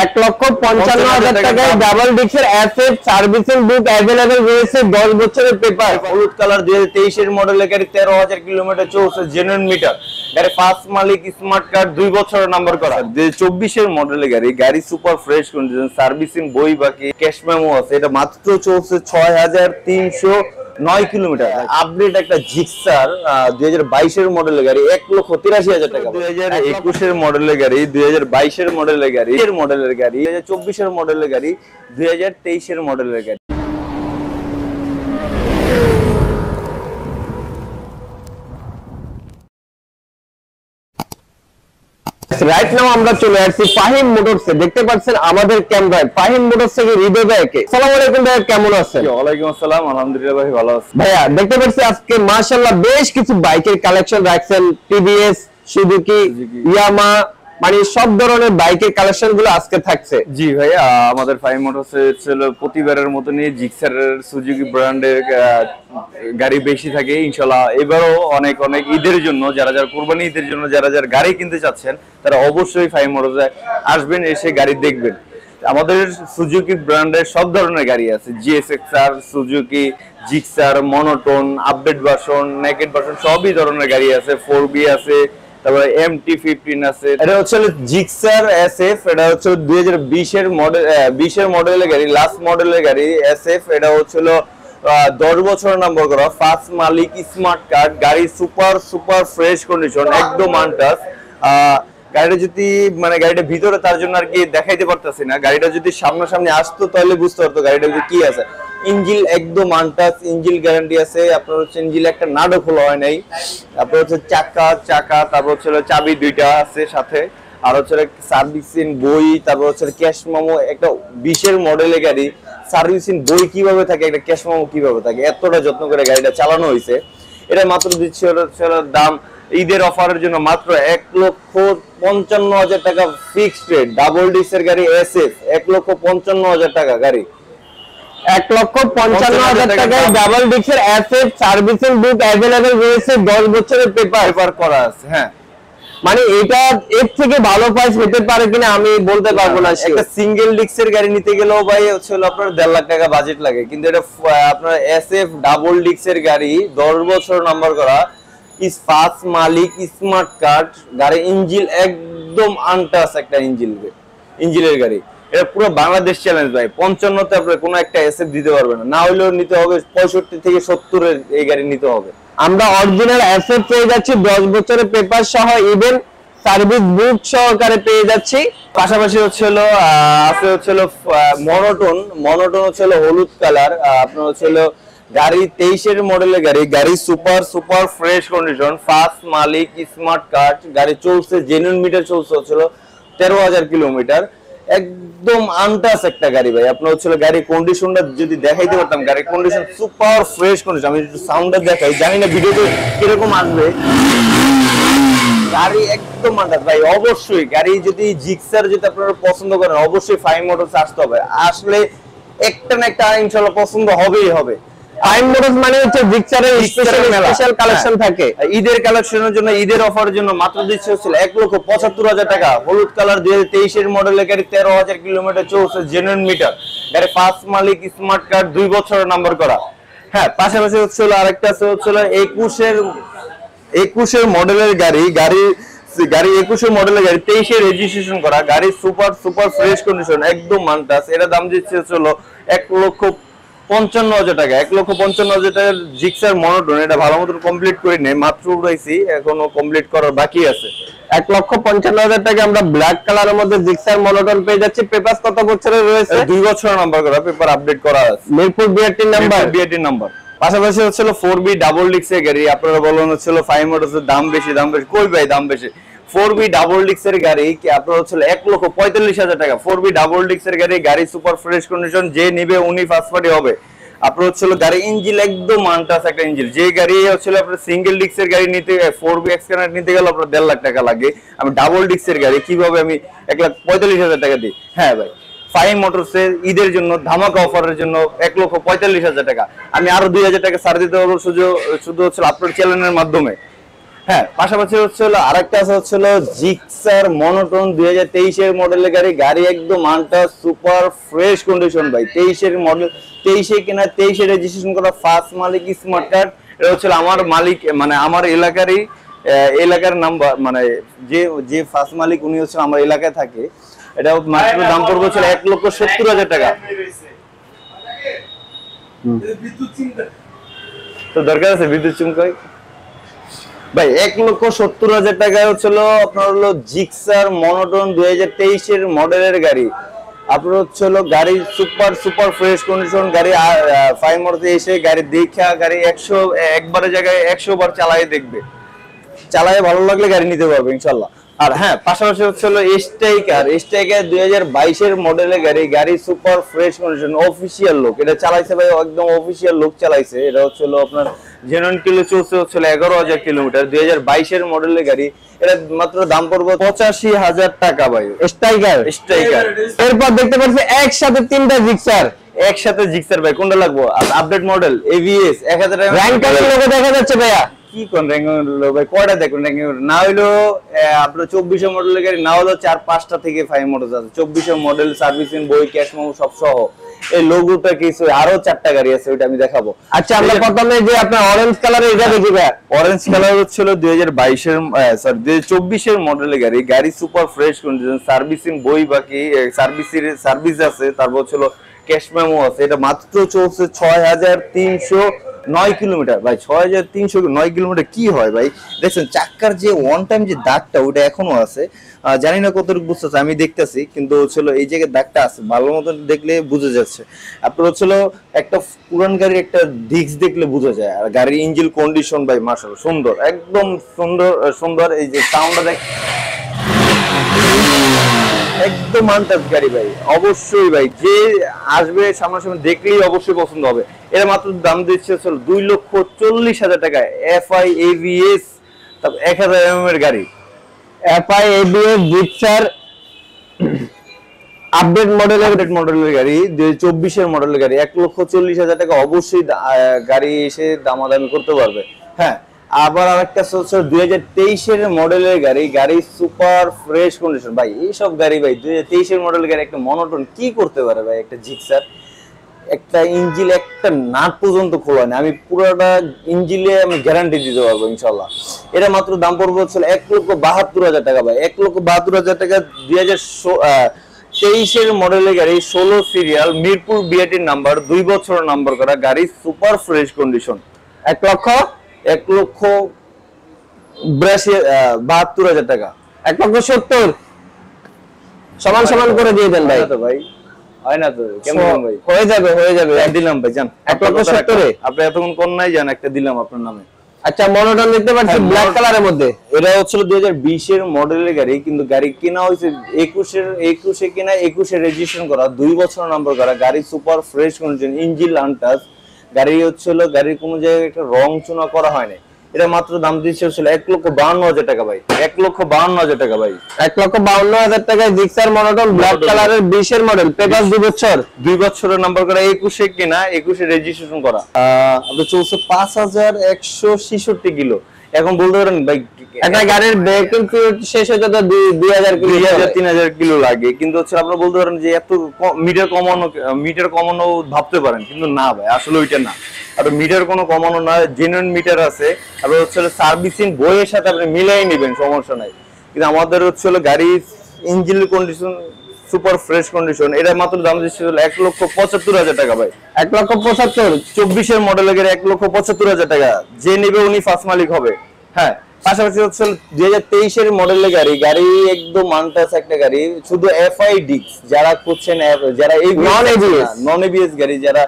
1,55,000 টাকায় double ডিক্সের asset servicing বুক available রয়েছে, 10 বছরের পেপার, হলুদ কালার 2023 এর মডেলের গাড়ি, 13,000 কিলোমিটার চলছে, জেনুইন মিটার গাড়ি, ফার্স্ট মালিক, স্মার্ট কার্ড, 2 বছরের নাম্বার করা। 2024 এর মডেলের গাড়ি, গাড়ি সুপার ফ্রেশ কন্ডিশন, সার্ভিসিং বই বাকি, ক্যাশ মেমো আছে। এটা মাত্র চলছে 6,309 কিলোমিটার। আপডেট একটা জিক্সার 2022 এর মডেলের গাড়ি, 1,83,000 টাকা। 2021 এর মডেলের গাড়ি, 2022 এর মডেলের গাড়ি, 2024 এর মডেলের গাড়ি, 2023 এর মডেলের গাড়ি। রাইট নাও আমরা চলে আসছি ফাহিম মোটরসে। দেখতে পাচ্ছেন আমাদের ক্যামেরায় ফাহিম মোটরস থেকে হৃদয় ভাইকে। আসসালামু আলাইকুম ভাই, কেমন আছেন? ওয়ালাইকুম আসসালাম, আলহামদুলিল্লাহ ভাই, ভালো আছি ভাইয়া। দেখতে পাচ্ছি আজকে মাশাআল্লাহ বেশ কিছু বাইকের কালেকশন রাখছেন, টিভিএস, সুজুকি, ইয়ামা, মানে সব ধরনের বাইকের কালেকশন গুলো আজকে থাকছে। জি ভাই, আমাদের ফাইভ মোটরসে ছিল প্রতিবারের মতনই জিক্সারের, সুজুকি ব্র্যান্ডের গাড়ি বেশি থাকে ইনশাআল্লাহ। এবারও অনেক অনেক ঈদের জন্য, যারা যারা কুরবানি ঈদের জন্য যারা যারা গাড়ি কিনতে চাচ্ছেন তারা অবশ্যই ফাইভ মোটরসে আসবেন, এসে গাড়ি দেখবেন। আমাদের সুজুকি ব্র্যান্ডের সব ধরনের গাড়ি আছে, GSX-R, Suzuki Gixxer, monotone, update version, naked version, সবই ধরনের গাড়ি আছে। 4বি আছে, তারপরে MT-15 আছে। এটা হচ্ছে জিক্সার SF, এটা হচ্ছে 2020 এর মডেল, 20 এর মডেলের গাড়ি, লাস্ট মডেলের গাড়ি SF। এটা হচ্ছিল 10 বছর নাম্বার করা, ফার্স্ট মালিক, স্মার্ট কার্ড, গাড়ি সুপার সুপার ফ্রেশ কন্ডিশন, একদম আনটাচ। গাড়িটা যদি মানে গাড়িটা ভিতরে, তার জন্য আর কি দেখাইতে পারতেছি না। গাড়িটা যদি সামনাসামনি আসতো তাহলে বুঝতে পারতো গাড়িটা কি আছে। ইঞ্জিল একদম আনটাচ, ইঞ্জিল গ্যারান্টি আছে। আপনার হচ্ছে ইঞ্জিল একটা নাটও খোলা হয় নাই। তারপর হচ্ছে চাকা, তারপর হচ্ছে চাবি 2টা আছে সাথে, আর হচ্ছে সার্ভিসিং বই, তারপর হচ্ছে ক্যাশ মেমো। একটা 20 এর মডেলের গাড়ি, সার্ভিসিং বই কিভাবে থাকে, একটা ক্যাশ মেমো কিভাবে থাকে, এতটা যত্ন করে গাড়িটা চালানো হয়েছে। এটা মাত্র দিচ্ছে দাম ঈদের অফারের জন্য মাত্র 1,55,000 টাকা ফিক্সড রেট। ডাবল ডিক্সের গাড়ি SF, 1,55,000 টাকা গাড়ি, 1,55,000 টাকায় ডাবল ডিক্সের অ্যাসেট সার্ভিসিং বুক অ্যাভেলেবেল রয়েছে, 10 বছরের পেপার করা আছে। হ্যাঁ, মানে এটা এর থেকে ভালো প্রাইস হতে পারে কিনা আমি বলতে পারবো না। একটা সিঙ্গেল ডিক্সের গাড়ি নিতে গেলেও ভাই হচ্ছে আপনার 1.5 লাখ টাকা বাজেট লাগে, কিন্তু এটা আপনার SF ডাবল ডিক্সের গাড়ি, 10 বছর নাম্বার করা, ফার্স্ট মালিক, স্মার্ট কার্ড গাড়ি, ইঞ্জিল একদম আনটাচ একটা ইঞ্জিলের গাড়ি। এটা পুরো বাংলাদেশ চ্যালেঞ্জ ভাই। 55 তে আপনার কোনো একটা SF দিতে পারবে না, না হলেও নিতে হবে 65 থেকে 70 এর এই গাড়ি নিতে হবে। আমরা অরিজিনাল অ্যাসেট পেয়ে যাচ্ছি, 10 বছরের পেপার সহ, ইভেন সার্ভিস বুক সহকারে পেয়ে যাচ্ছি। পাশাপাশি হচ্ছিল আছে হচ্ছিল মনোটোন হচ্ছিল হলুদ কালার। আপনার হচ্ছিল গাড়ি 23 এর মডেলের গাড়ি super super fresh condition, first মালিক, স্মার্ট কার্ড, গাড়ি চলছে জেনুইন মিটার, চলছে হচ্ছিল 13,000 কিলোমিটার, একদম আনটাচ একটা গাড়ি ভাই। আপনার হচ্ছিল গাড়ি কন্ডিশনটা যদি দেখাইতে পারতাম, গাড়ির কন্ডিশন সুপার ফ্রেশ কন্ডিশন। আমি একটু সাউন্ডটা দেখাই, জানি না ভিডিওতে কিরকম আসবে। গাড়ি একদম আনটাচ ভাই। অবশ্যই গাড়ি যদি জিক্সার যদি আপনারা পছন্দ করেন, অবশ্যই ফাইভ মোটরস আসতে হবে। আসলে একটা না একটা ইনশাআল্লাহ পছন্দ হবেই হবে। ফাইভ মোটরস মানে হচ্ছে জিক্সারের স্পেশাল কালেকশন থাকে। ঈদের কালেকশনের জন্য, ঈদের অফারের জন্য মাত্র দিচ্ছে হচ্ছে 1,75,000 টাকা। হলুদ কালার 2023 এর মডেলের গাড়ি, 13,000 কিলোমিটার চলছে, জেনুইন মিটার গাড়ি, ফার্স্ট মালিক, স্মার্ট কার্ড, 2 বছরের নাম্বার করা। হ্যাঁ, পাশাপাশি হচ্ছিল আরেকটা আছে হচ্ছিল 21 এর মডেলের গাড়ি 21 এর মডেলের গাড়ি, 23 এর রেজিস্ট্রেশন করা গাড়ি, সুপার সুপার ফ্রেশ কন্ডিশন, একদম আনটাচ। এটা দাম দিচ্ছে হচ্ছিল 1,55,000 টাকা। 1,55,000 টাকার জিক্সার মনোটোন, এটা ভালো মতন কমপ্লিট করে নেই, মাত্র উড়াইছি, এখনো কমপ্লিট করার বাকি আছে। 1,55,000 টাকা আমরা ব্ল্যাক কালারের মধ্যে জিক্সার মনোটোন পেয়ে যাচ্ছি। পেপার কত বছরের রয়েছে? 2 বছরের নাম্বার করা, পেপার আপডেট করা আছে, মিরপুর বিআরটি নাম্বার। পাশাপাশি হচ্ছিল 4বি ডাবল ডিক্সের গাড়ি। আপনারা বলেন হচ্ছিল ফাইভ মোটরসের দাম বেশি, কই ভাই দাম বেশি? 4বি ডাবল ডিক্সের গাড়ি কি আপনার হচ্ছিল 1,45,000 টাকা। 4বি ডাবল ডিক্সের গাড়ি সুপার ফ্রেশ কন্ডিশন, যে নিবে উনি ফার্স্ট পার্টি হবে। আপনার হচ্ছিল গাড়ি ইঞ্জিল একদম আনটাচ একটা ইঞ্জিল। যে গাড়ি হচ্ছিল আপনার সিঙ্গেল ডিক্সের গাড়ি নিতে, 4বি এক্সকানেক্ট নিতে গেলে আপনার 1.5 লাখ টাকা লাগে। আমি ডাবল ডিক্সের গাড়ি কিভাবে আমি 1,45,000 টাকা দিই? হ্যাঁ ভাই, ফাইভ মোটরসের ঈদের জন্য ধামাকা অফারের জন্য 1,45,000 টাকা। আমি আরো 2,000 টাকা ছাড় দিতে পারবো শুধু হচ্ছে আপনার চ্যানেলের মাধ্যমে। হ্যাঁ, পাশাপাশি হচ্ছে হলো আরেকটা আছে হচ্ছে হলো জিক্সার মনোটন 2023 এর মডেলের গাড়ি। গাড়ি একদম আনটা সুপার ফ্রেশ কন্ডিশন ভাই। 23 এর মডেল, 23 এ কিনা, 23 এ রেজিস্ট্রেশন করা, ফার্স্ট মালিক, স্মার্ট কার্ড। এটা হচ্ছে আমার মালিক, মানে আমার এলাকারই এলাকার নাম্বার, মানে যে যে ফার্স্ট মালিক উনি হচ্ছে আমার এলাকায় থাকে। এটা মাত্র দাম পড়বে হচ্ছে 1,70,000 টাকা। তো দরকার আছে বিদ্যুৎ চুমকাই ভাই। 1,70,000 টাকায় হচ্ছিল আপনার হলো জিক্সার মনোটন 2023 এর মডেলের গাড়ি। আপনার হচ্ছিল গাড়ি সুপার সুপার ফ্রেশ কন্ডিশন গাড়ি। ফাইভ মোটরসে এসে গাড়ি দেখা, গাড়ি 100 একবারের জায়গায় 100 বার চালায় দেখবে, চালায় ভালো লাগলে গাড়ি নিতে পারবে ইনশাল্লাহ। আর হ্যাঁ, পাশাপাশি হচ্ছে হলো স্ট্রাইকার 2022 এর মডেলের গাড়ি। গাড়ি সুপার ফ্রেশ কন্ডিশন, অফিসিয়াল লোক এটা চালাইছে ভাই, একদম অফিসিয়াল লোক চালাইছে। এটা হচ্ছে হলো আপনার জেনুইন কিলো চলছে হচ্ছে 11,000 কিলোমিটার। 2022 এর মডেলের গাড়ি। এটা মাত্র দাম পড়বে 85,000 টাকা ভাই। স্ট্রাইকার। এরপর দেখতে পাচ্ছি একসাথে তিনটা জিক্সার। একসাথে জিক্সার ভাই, কোনটা লাগবো? আপডেট মডেল, এবিএস, 1000 টাকা র‍্যাঙ্ক লোগো দেখা যাচ্ছে ভাইয়া। কি কোন র‍্যাঙ্ক ভাই? কয়টা দেখুন র‍্যাঙ্ক, না হইলো আপনার 24 মডেলের গাড়ি, না হলো 4-5টা থেকে 5 মডেল আছে। 24 মডেল, সার্ভিসিং, বই, ক্যাশ মেমো সব সহ। এই লোগোটা কিছু আরো 4টা গাড়ি আছে, ওইটা আমি দেখাবো। আচ্ছা, আমরা প্রথমে যে আপনার অরেঞ্জ কালারের এটা দেখি ভাইয়া। অরেঞ্জ কালার হচ্ছিল 2022 এর সরি 2024 এর মডেলের গাড়ি। গাড়ি সুপার ফ্রেশ কন্ডিশন, সার্ভিসিং, বই বাকি, সার্ভিস আছে, তারপর হচ্ছিল ক্যাশ মেমো আছে। এটা মাত্র চলছে 6,309 কিলোমিটার ভাই। 6,309 কিলোমিটার কি হয় ভাই? দেখছেন চাক্কার যে ওয়ান টাইম যে দাগটা, ওটা এখনো আছে। জানি না কতটুকু বুঝতেছে, আমি দেখতেছি, কিন্তু হচ্ছিল এই জায়গায় দাগটা আছে, ভালো মতো দেখলে বুঝা যাচ্ছে। আপনার হচ্ছিল একটা পুরান গাড়ির একটা ডিস্ক দেখলে বোঝা যায়। আর গাড়ির ইঞ্জিন কন্ডিশন ভাই মাশাআল্লাহ সুন্দর, একদম সুন্দর সুন্দর। এই যে সাউন্ডটা দেখ, একদম আনটাচ গাড়ি ভাই। অবশ্যই ভাই, যে আসবে সামনাসামনি দেখলেই অবশ্যই পছন্দ হবে। এর মাত্র দাম দিচ্ছে হচ্ছে 2,40,000 টাকা। এফআই এবিএস, তারপর 1000 এর গাড়ি। এফআই এবিএস জিক্সার আপডেট মডেলের গাড়ি, 2024 এর মডেলের গাড়ি। 1,40,000 টাকা। অবশ্যই গাড়ি এসে দামাদামি করতে পারবে। হ্যাঁ, আবার আরেকটা হচ্ছে 2023 এর মডেলের গাড়ি। গাড়ি সুপার ফ্রেশ কন্ডিশন ভাই। এইসব গাড়ি ভাই 2023 এর মডেলের গাড়ি একটা মনোটন কি করতে পারে ভাই? একটা জিক্সার, একটা ইঞ্জিন, একটা নাট পর্যন্ত খোলা নেই। আমি পুরোটা ইঞ্জিনে আমি গ্যারান্টি দিতে পারবো ইনশাল্লাহ। এটা মাত্র দাম পড়বে হচ্ছে 1,72,000 টাকা ভাই। 1,72,000 টাকা। 2023 এর মডেলের গাড়ি, 16 সিরিয়াল, মিরপুর বিআরটির নাম্বার, 2 বছর নাম্বার করা গাড়ি, সুপার ফ্রেশ কন্ডিশন। 1,72,000 টাকা। 1,70,000 সমান সমান করে দিয়ে দেন ভাই। তো ভাই হয় না তো, কেমন ভাই? হয়ে যাবে দিলাম ভাই, জান 1,70,000 আপনি এতক্ষণ কোন নাই, জান একটা দিলাম আপনার নামে। আচ্ছা, মনোটন দেখতে পাচ্ছি ব্ল্যাক কালারের মধ্যে। এটা হচ্ছিল 2020 এর মডেলের গাড়ি, কিন্তু গাড়ি কেনা হয়েছে 21 কেনা, 21 রেজিস্ট্রেশন করা, 2 বছর নাম্বার করা গাড়ি, super fresh condition, engine untouch গাড়ি। হচ্ছিল গাড়ির কোনো জায়গায় একটা রং চুনা করা হয়নি। এটা মাত্র দাম দিচ্ছে হচ্ছিল 1,52,000 টাকা ভাই। 1,52,000 টাকা ভাই। 1,52,000 টাকায় জিক্সার মনোটন ব্ল্যাক কালারের 20 এর মডেল, পেপার 2 বছর, 2 বছরের নাম্বার করা, 21 কেনা, 21 রেজিস্ট্রেশন করা। আপনার চলছে 5,166 কিলো। এখন বলতে পারেন ভাই, একটা গাড়ির ব্রেকিং পিরিয়ড শেষ হতে তো 2,000 কিলো, 2,000-3,000 কিলো লাগে। কিন্তু হচ্ছে আপনারা বলতে পারেন যে এত মিটার কমানো ভাবতে পারেন, কিন্তু না ভাই, আসলে ওইটা না। আর মিটার কোনো কমানো না, জেনুইন মিটার আছে। আপনার হচ্ছে সার্ভিসিং বইয়ের সাথে আপনি মিলাই নেবেন, সমস্যা নাই। কিন্তু আমাদের হচ্ছে গাড়ি engine condition super fresh condition. এটা মাত্র দাম দিচ্ছে 1,75,000 টাকা ভাই। 1,75,000 24 এর মডেলের গাড়ি, 1,75,000 টাকা। যে নেবে উনি ফার্স্ট মালিক হবে। হ্যাঁ, পাশাপাশি হচ্ছে 2023 এর মডেলের গাড়ি। গাড়ি একদম আনটাচ একটা গাড়ি, শুধু এফআই ডিক্স যারা খুঁজছেন, যারা এই নন এবিএস গাড়ি, যারা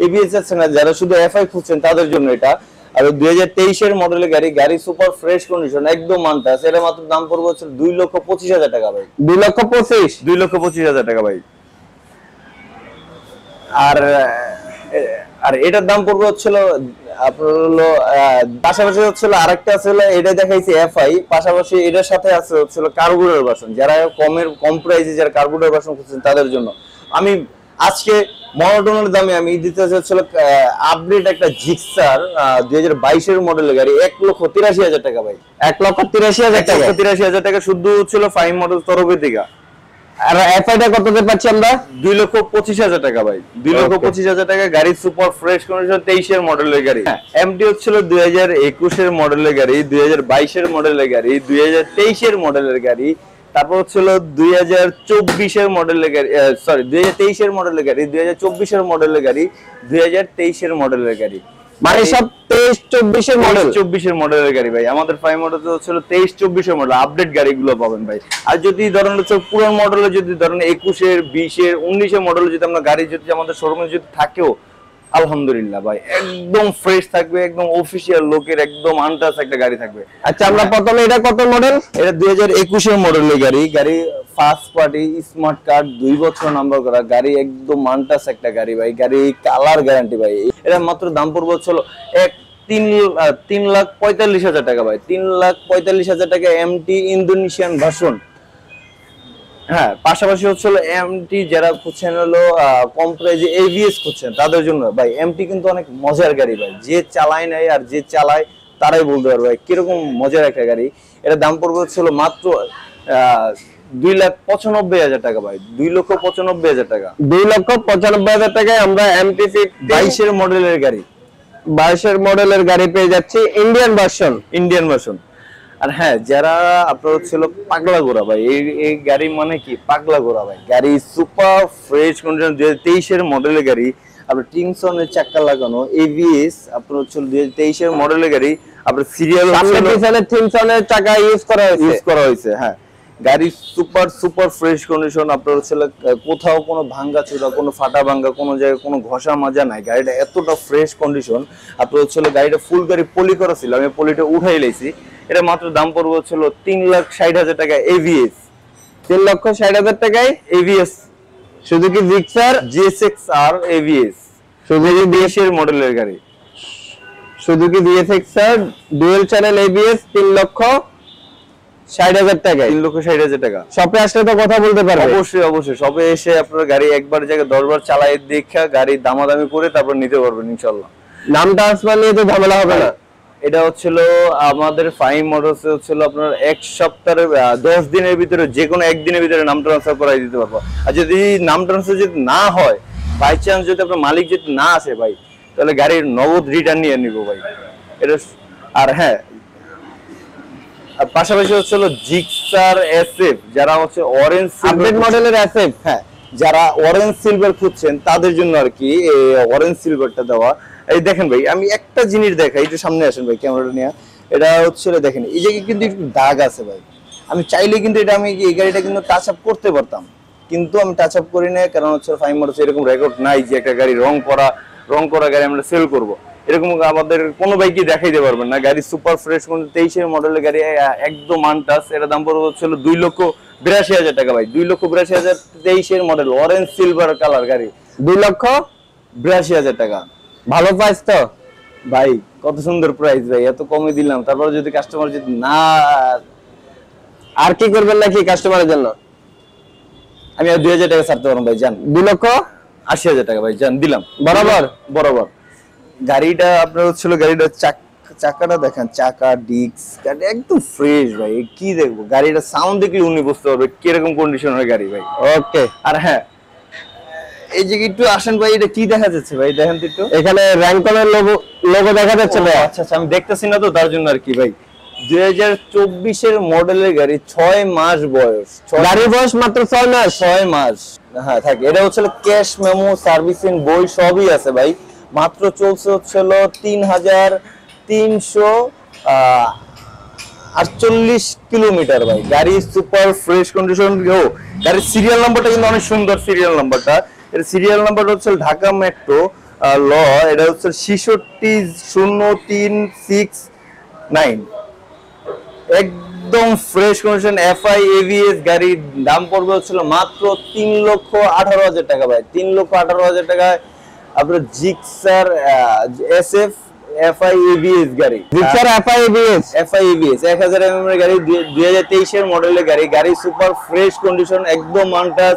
এবিএস আছে না, যারা শুধু এফআই খুঁজছেন তাদের জন্য এটা। আর 2023 এর মডেলের গাড়ি। গাড়ি সুপার ফ্রেশ কন্ডিশন, একদম আনটাচ। এটা মাত্র দাম পড়বে হচ্ছে 2,25,000 টাকা ভাই। 2,25,000 টাকা ভাই। আর এটার দাম পড়বে হচ্ছিল আপনার হলো পাশাপাশি হচ্ছিল আরেকটা ছিল, এটা দেখাইছি এফআই, পাশাপাশি এটার সাথে আছে হচ্ছিল কার্বুরেটর ভার্সন। যারা কম প্রাইসে যারা কার্বুরেটর ভার্সন খুঁজছেন তাদের জন্য। আমি আজকে মনোটনের দামে আমি দিতে চাচ্ছিল আপডেট একটা জিক্সার 2022 মডেলের গাড়ি 1,83,000 টাকা ভাই। 1,83,000 টাকা, 1,83,000 টাকা শুধু হচ্ছিল 5 মডেল তরফে থেকে। আর এফআইটা কততে পাচ্ছি আমরা? 2,25,000 টাকা ভাই, 2,25,000 টাকা গাড়ি, সুপার ফ্রেশ কন্ডিশন, 23 মডেলের গাড়ি। এমটি হচ্ছিল 2021 মডেলের গাড়ি, 2022 মডেলের গাড়ি, 2023 মডেলের গাড়ি, তারপর হচ্ছিল 2024 মডেলের গাড়ি, সরি 2023 মডেলের গাড়ি, 2024 মডেলের গাড়ি, 2023 মডেলের গাড়ি, মানে সব 23-24 মডেল। 24 মডেলের গাড়ি ভাই। আমাদের 5 মডেল হচ্ছিল 23-24 মডেল আপডেট গাড়িগুলো পাবেন ভাই। আর যদি ধরেন হচ্ছে পুরনো মডেলে, যদি ধরেন 21, 20, 19 মডেলে যদি আমরা গাড়ি যদি আমাদের শোরুমে যদি থাকেও, আলহামদুলিল্লাহ ভাই একদম ফ্রেশ থাকবে, একদম অফিশিয়াল লোকের একদম আনটাচ একটা গাড়ি থাকবে। আচ্ছা, আমরা প্রথমে এটা কত মডেল? এটা 2021 মডেলের গাড়ি, গাড়ি ফার্স্ট পার্টি স্মার্ট কার্ড, 2 বছর নাম্বার করা গাড়ি, একদম আনটাচ একটা গাড়ি ভাই। গাড়ি কালার গ্যারান্টি ভাই। এটা মাত্র দাম পড়বে হচ্ছিল 3,45,000 টাকা ভাই, 3,45,000 টাকা এমটি ইন্দোনেশিয়ান ভার্সন। হ্যাঁ, পাশাপাশি হচ্ছিল এমটি যারা খুঁজছেন হলো কম প্রাইজে এভিএস খুঁজছেন তাদের জন্য ভাই এমটি কিন্তু অনেক মজার গাড়ি ভাই। যে চালায় নাই আর যে চালায় তারাই বলতে পারবে ভাই কিরকম মজার একটা গাড়ি। এটা দাম পড়বে হচ্ছিল মাত্র 2,95,000 টাকা ভাই, 2,95,000 টাকা, 2,95,000 টাকায় আমরা এমটি 22 মডেলের গাড়ি, 22 মডেলের গাড়ি পেয়ে যাচ্ছি, ইন্ডিয়ান ভার্সন। Indian version. আর হ্যাঁ, যারা আপনার হচ্ছিল পাগলা ঘোড়া ভাই, এই গাড়ি মানে কি পাগলা ঘোড়া ভাই। গাড়ি সুপার ফ্রেশ কন্ডিশন, 2023 মডেলের গাড়ি, আপনার টিমসনের চাকা লাগানো, এভিএস, আপনার হচ্ছিল 2023 মডেলের গাড়ি, আপনার সিরিয়াল সামনে পিছনে টিমসনের চাকা ইউজ করা হয়েছে। হ্যাঁ, গাড়ি সুপার ফ্রেশ কন্ডিশন, আপনার হচ্ছিল কোথাও কোনো ভাঙ্গা চোরা, কোনো ফাটা ভাঙ্গা, কোনো জায়গায় কোনো ঘষা মাজা নাই। গাড়িটা এতটা ফ্রেশ কন্ডিশন। আপনার হচ্ছিল গাড়িটা ফুল গাড়ি পলি করা ছিল, আমি পলিটা উঠাই লাইছি। এটা মাত্র দাম পড়বে হচ্ছিল 3,60,000 টাকা এভিএস, 3,60,000 টাকায় ABS Suzuki Gixxer GSX-R ABS, Suzuki 20 মডেলের গাড়ি, Suzuki Gixxer dual channel ABS 3,60,000 টাকায়। 3,60,000 টাকা। শপে আসলে তো কথা বলতে পারবে। অবশ্যই সবে এসে আপনার গাড়ি একবার জায়গায় 10 বার চালাই দেখা গাড়ি দামাদামি করে তারপর নিতে পারবেন ইনশাআল্লাহ। নাম ট্রান্সফার নিয়ে তো ঝামেলা হবে না। এটা হচ্ছিল আমাদের 5 মডেলস হচ্ছিল আপনার 1 সপ্তাহের 10 দিনের ভিতরে, যে কোনো একদিনের ভিতরে নাম ট্রান্সফার করাই দিতে পারবো। আর যদি নাম ট্রান্সফার যদি না হয়, বাই চান্স যদি আপনার মালিক যদি না আসে ভাই, তাহলে গাড়ির নগদ রিটার্ন নিয়ে নিব ভাই এটা। আর হ্যাঁ, আর পাশাপাশি হচ্ছিল জিক্সার এসএফ, যারা হচ্ছে অরেঞ্জ আপডেট মডেলের এসএফ, হ্যাঁ, যারা অরেঞ্জ সিলভার খুঁজছেন তাদের জন্য আর কি অরেঞ্জ সিলভারটা দেওয়া। এই দেখেন ভাই, আমি একটা জিনিস দেখাই, একটু সামনে আসেন ভাই ক্যামেরাটা নিয়ে। এটা হচ্ছে দেখেন, এই জায়গায় কিন্তু একটু দাগ আছে ভাই। আমি চাইলে কিন্তু এটা আমি এই গাড়িটা কিন্তু টাচ আপ করতে পারতাম, কিন্তু আমি টাচ আপ করি না, কারণ হচ্ছে 5 মডেল এরকম রেকর্ড নাই যে একটা গাড়ি রং করা গাড়ি আমরা সেল করব। এরকম আমাদের কোনো বাইকই দেখাইতে পারবেন না। গাড়ি সুপার ফ্রেশ, 23 মডেলের গাড়ি, একদম আনটাচ। এটা দাম পড়বে হচ্ছিল 2,82,000 টাকা ভাই, 2,82,000, 23 মডেল অরেঞ্জ সিলভার কালার গাড়ি, 2,82,000 টাকা। ভালো প্রাইস তো ভাই, কত সুন্দর প্রাইস ভাই, এত কমে দিলাম। তারপর যদি কাস্টমার যদি না, আর কি করবেন নাকি কাস্টমারের জন্য? আমি আর 2,000 টাকা ছাড়তে পারবো ভাই, জান। 2,80,000 টাকা ভাই, জান, দিলাম বরাবর। গাড়িটা আপনার হচ্ছিল, গাড়িটা চাকাটা দেখেন, চাকা ডিস্ক গাড়ি একদম ফ্রেশ ভাই। কি দেখবো, গাড়িটা সাউন্ড দেখলে উনি বুঝতে পারবে কিরকম কন্ডিশনের গাড়ি ভাই। ওকে। আর হ্যাঁ, এই যে একটু আসেন ভাই, এটা কি দেখা যাচ্ছে ভাই, দেখেন তো একটু। এখানে র্যাঙ্কনের লোগো দেখা যাচ্ছে ভাই। আচ্ছা, আমি দেখতেছি না তো, তার জন্য আর কি ভাই। 2024 মডেলের গাড়ি, 6 মাস বয়স, গাড়ির বয়স মাত্র 6 মাস। হ্যাঁ, থাকে। এটা হচ্ছে ক্যাশ মেমো, সার্ভিসিং বই সবই আছে ভাই। মাত্র চলছে হচ্ছিল 3,348 কিলোমিটার ভাই। গাড়ি সুপার ফ্রেশ কন্ডিশন। গাড়ির সিরিয়াল নাম্বারটা কিন্তু অনেক সুন্দর, সিরিয়াল নাম্বারটা। এর সিরিয়াল নাম্বারটা হচ্ছে ঢাকা মেট্রো ল, এটা হচ্ছে 660369, একদম ফ্রেশ কন্ডিশন, এফআই এভিএস গাড়ির দাম পড়বে হচ্ছিল মাত্র 3,18,000 টাকা ভাই, 3,18,000 টাকায় আপনার জিক্সার এসএফ এফআই এভিএস গাড়ি, জিক্সার এফআই এভিএস 1000 এর গাড়ি, 2023 মডেলের গাড়ি। গাড়ি সুপার ফ্রেশ কন্ডিশন, একদম আনটাচ।